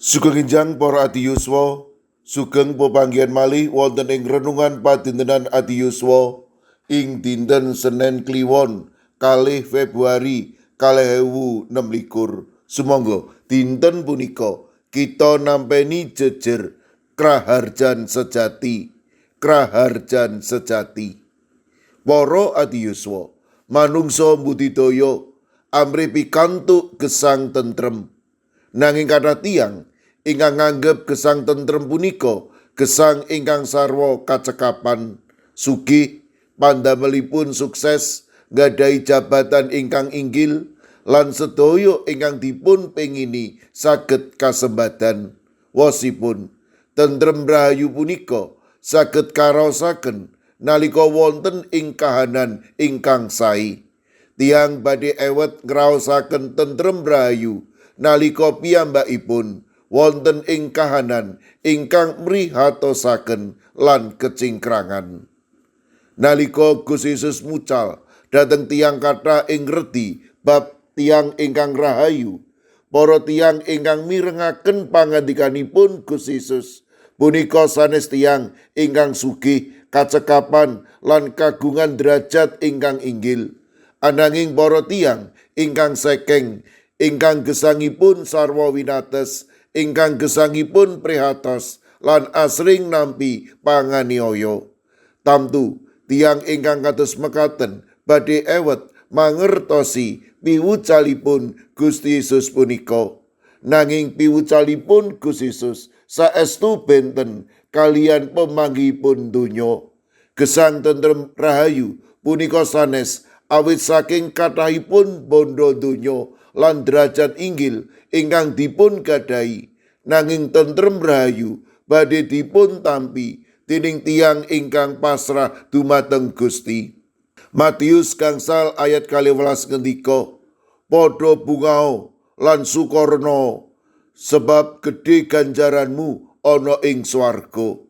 Sugeng enjang para ati yuswa, sugeng pepanggihan malih wonten ing renungan padintenan ati yuswa ing dinten Senin Kliwon 2 Februari 2026. Sumangga dinten punika kita nampeni jejer kraharjan sejati. Kraharjan sejati. Para ati yuswa, manungsa mbudidaya amrih pikantuk gesang tentrem. Nanging kathah tiyang ingkang nganggep gesang tentrem punika gesang ingkang sarwa kacekapan, sugih, pandamelipun sukses, nggadhahi jabatan ingkang inggil, lan sedaya ingkang dipun pengini saged kasembadan. Wosipun tentrem rahayu punika saged karaosaken nalika wonten ing kahanan ingkang sae. Tiyang badhe ewet ngraosaken tentrem rahayu nalika piyambakipun wonten ing kahanan ingkang mrihatosaken lan kecingkrangan. Nalika Gusti Yesus mucal dhateng tiyang kathah ing redi bab tiyang ingkang rahayu, para tiyang ingkang mirengaken pangandikanipun Gusti Yesus punika sanes tiyang ingkang sugih, kacekapan lan kagungan derajat ingkang inggil. Ananging para tiyang ingkang sekeng, ingkang gesangipun sarwa winates, ingkang gesangipun prihatos, lan asring nampi panganiaya. Tamtu tiyang ingkang kados mekaten badhe ewet mangertosi piwucalipun Gusti Yesus punika. Nanging piwucalipun Gusti Yesus saestu benten kalian pemanggihipun donya. Gesang tentrem rahayu punika sanes awit saking kathahipun bondo donya lan derajat inggil ingkang dipun gadahi, nanging tentrem rahayu badhe dipun tampi dening tiyang ingkang pasrah dumateng Gusti. Matius gangsal ayat 12 ngendika, "Padha bungao lan sukorna, sebab gedhe ganjaranmu ana ing swarga."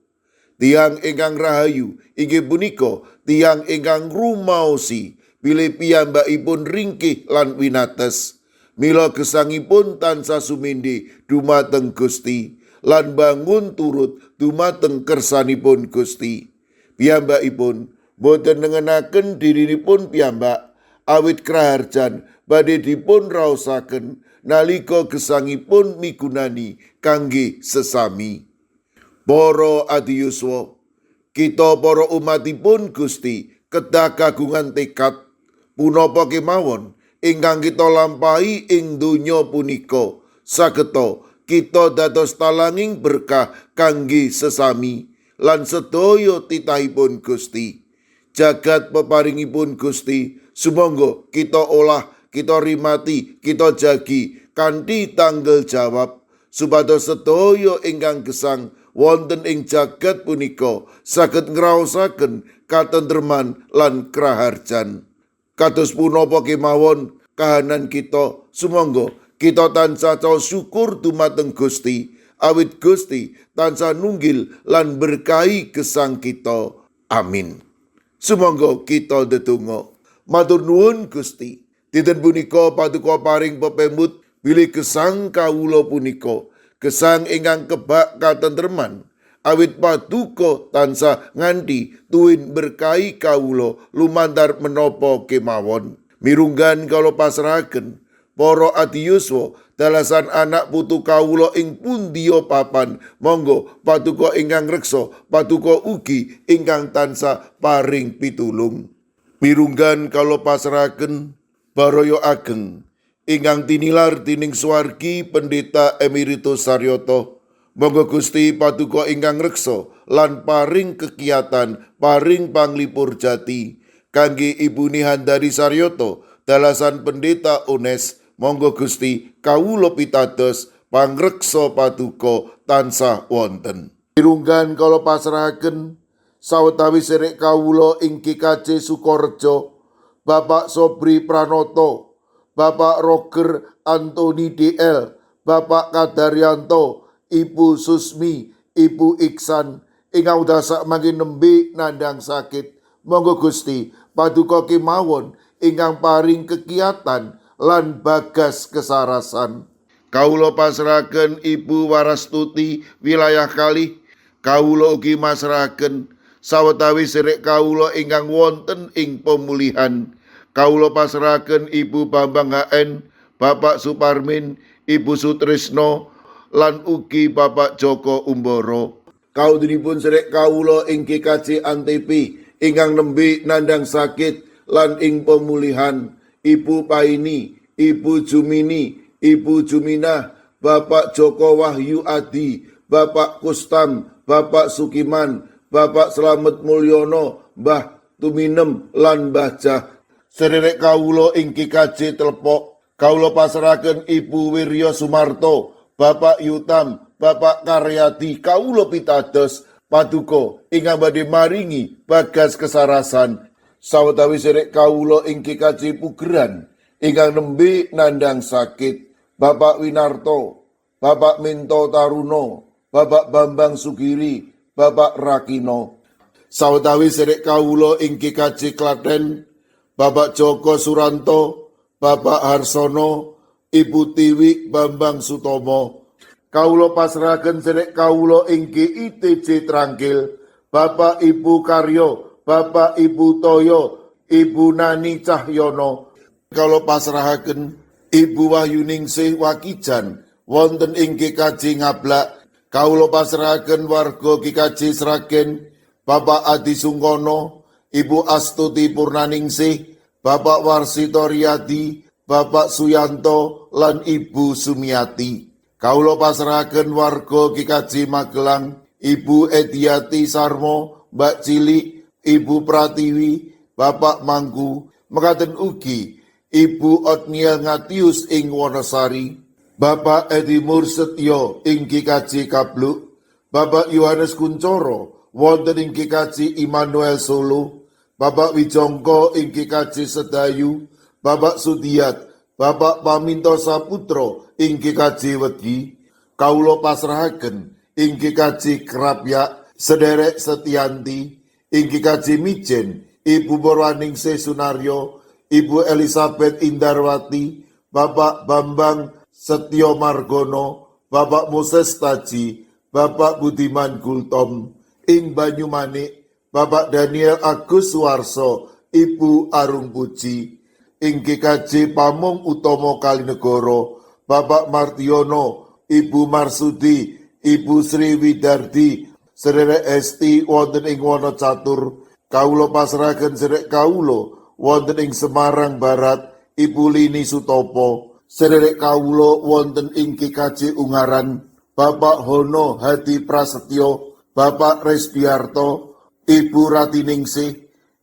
Tiyang ingkang rahayu inggih punika tiyang ingkang rumaosi bilih piyambakipun ringkih lan winates, mila gesangipun tansah sumindhi dumateng Gusti lan bangun turut dumateng kersanipun Gusti. Piyambakipun boten nengenaken dirinipun piyambak, awit kraharjan badhe dipun raosaken nalika gesangipun migunani kangge sesami. Para ati yuswa, kita para umatipun Gusti kedah kagungan tekad punapa kemawon ingkang kita lampahi ing donya punika sageta kita dados talanging berkah kangge sesami lan sedaya titahipun Gusti. Jagat peparingipun Gusti sumangga kita olah, kita rimati, kita jagi kanthi tanggal jawab supados sedaya ingkang gesang wonten ing jagat punika saged ngraosaken katentreman lan kraharjan. Kados punapa kemawon kahanan kita, sumangga kita tansah caos syukur dumateng Gusti, awit Gusti tansah nunggil lan berkahi gesang kita. Amin. Sumangga kita ndedonga. Matur nuwun Gusti, dinten punika paduka paring pepemut bilih gesang kawula punika gesang ingkang kebak katentreman, awit paduka tansah nganti tuwin berkahi kawula lumantar menapa kemawon. Mirunggan kala pasrahaken para ati yuswa dalasan anak putu kawula ing pundiya papan, monggo paduka ingkang reksa, paduka ugi ingkang tansah paring pitulung. Mirunggan kala pasrahaken baraya ageng ingkang tinilar dening swargi Pendeta Emeritus Saryoto. Monggo Gusti paduka ingkang reksa lan paring kekiyatan, paring panglipur jati kangge ibune Handari Saryoto dalasan Pendeta Ones. Monggo Gusti kawula pitados pangreksa paduka tansah wonten. Mirunggan kala pasrahaken sawetawis sedherek kawula ing GKJ Sukorejo, Bapak Sobri Pranoto, Bapak Roger Antoni DL, Bapak Kadaryanto, Ibu Susmi, Ibu Iksan, ingkang dasa mangkin nembe nandhang sakit. Monggo Gusti paduka kemawon ingkang paring kekiyatan lan bagas kesarasan. Kawula pasrahaken Ibu Warastuti wilayah kalih. Kawula ugi masrahaken sawetawis sedherek kawula ingkang wonten ing pemulihan. Kawula pasrahaken Ibu Bambang HN, Bapak Suparmin, Ibu Sutrisno, lan ugi Bapak Joko Umboro. Kaudinipun sedherek kawula ing GKJ Antepi ingkang nembe nandhang sakit lan ing pemulihan. Ibu Paini, Ibu Jumini, Ibu Juminah, Bapak Joko Wahyu Adi, Bapak Kustam, Bapak Sukiman, Bapak Slamet Mulyono, Mbah Tuminem lan Mbah Jah. Sedherek kawula ing GKJ Telepok, kawula pasrahaken Ibu Wiryo Sumarto, Bapak Yutam, Bapak Karyadi, kawula pitados paduka ingkang badhe maringi bagas kesarasan. Sawetawis sedherek kawula ing GKJ Pugeran ingkang nembe nandhang sakit, Bapak Winarto, Bapak Minto Taruno, Bapak Bambang Sugiri, Bapak Rakino. Sawetawis sedherek kawula ing GKJ Klaten, Bapak Joko Suranto, Bapak Harsono, Ibu Tiwi Bambang Sutomo. Kawula pasrahaken sedherek kawula ing GITJ Trangkil, Bapak Ibu Karyo, Bapak Ibu Toyo, Ibu Nani Cahyono. Kawula pasrahaken Ibu Wahyuningsih Wakijan wonten ing GKJ Ngablak. Kawula pasrahaken warga GKJ Sragen, Bapak Adi Sungkono, Ibu Astuti Purnaningsih, Bapak Warsito Riyadi, Bapak Suyanto, lan Ibu Sumiati. Kawula pasrahaken warga GKJ Magelang, Ibu Ediati Sarmo, Mbak Cilik, Ibu Pratiwi, Bapak Mangku, mekaten ugi Ibu Otniel Ngatius ing Wonosari, Bapak Edi Mursetyo ing GKJ Kabluk, Bapak Yohanes Kuncoro wonten ing GKJ Immanuel Solo, Bapak Wijongko ing GKJ Sedayu, Bapak Sudiat, Bapak Paminto Saputro ing GKJ Wedi. Kawula pasrahaken ing GKJ Krapyak sedherek Setianti, ing GKJ Mijen Ibu Purwaningsih Sunaryo, Ibu Elizabeth Indarwati, Bapak Bambang Setyo Margono, Bapak Moses Taji, Bapak Budiman Gultom, ing Banyumanik Bapak Daniel Agus Suwarso, Ibu Arung Puji, ing GKJ Pamung Utomo Kalinegoro, Bapak Martiono, Ibu Marsudi, Ibu Sri Widardi, sedherek Esti wonten ing Wonocatur. Kawula pasrahaken sedherek kawula wonten ing Semarang Barat, Ibu Lini Sutopo. Sedherek kawula wonten ing GKJ Ungaran, Bapak Hono Hadi Prasetyo, Bapak Resbiarto, Ibu Ratiningsih,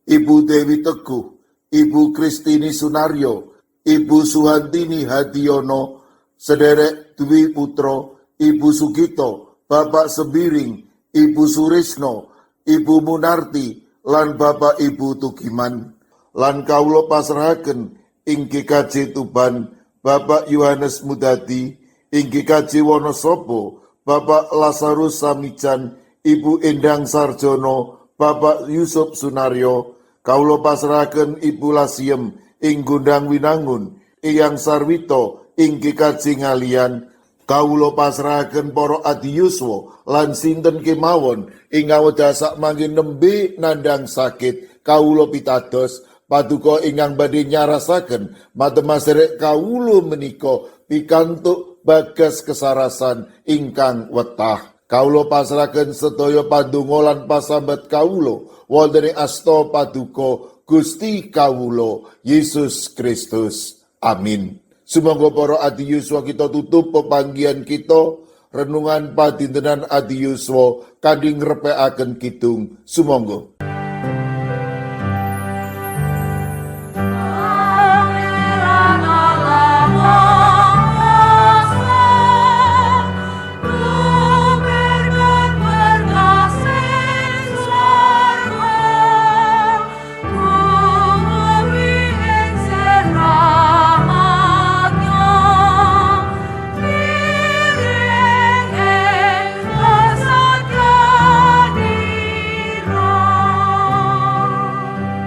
Ibu Dewi Teguh, Ibu Kristini Sunaryo, Ibu Suhantini Hadiono, sedherek Dwi Putro, Ibu Sugito, Bapak Sembiring, Ibu Surisno, Ibu Munarti, lan Bapak Ibu Tugiman. Lan kawula pasrahaken ing GKJ Tuban, Bapak Yohanes Mudadi, ing GKJ Wonosobo, Bapak Lazarus Samijan, Ibu Endang Sarjono, Bapak Yusuf Sunaryo. Kawula pasrahaken Ibu Lasiem ing Gundang Winangun, Eyang Sarwito ing GKJ Ngalian. Kawula pasrahaken para adiyuswa lan sinten kemawon ingkang wedhasak mangkin nembe nandhang sakit. Kawula pitados paduka ingkang badhe nyarasaken matemas sedherek kawula menika pikantuk bagas kesarasan ingkang wetah. Kawula pasrahaken sedaya pandonga lan pasambat kawula wonten ing asta paduka Gusti kawula Yesus Kristus. Amin. Sumangga para adiyuswa kita tutup pepanggihan kita renungan padintenan adiyuswa kanthi ngrepekaken kidung. Sumangga.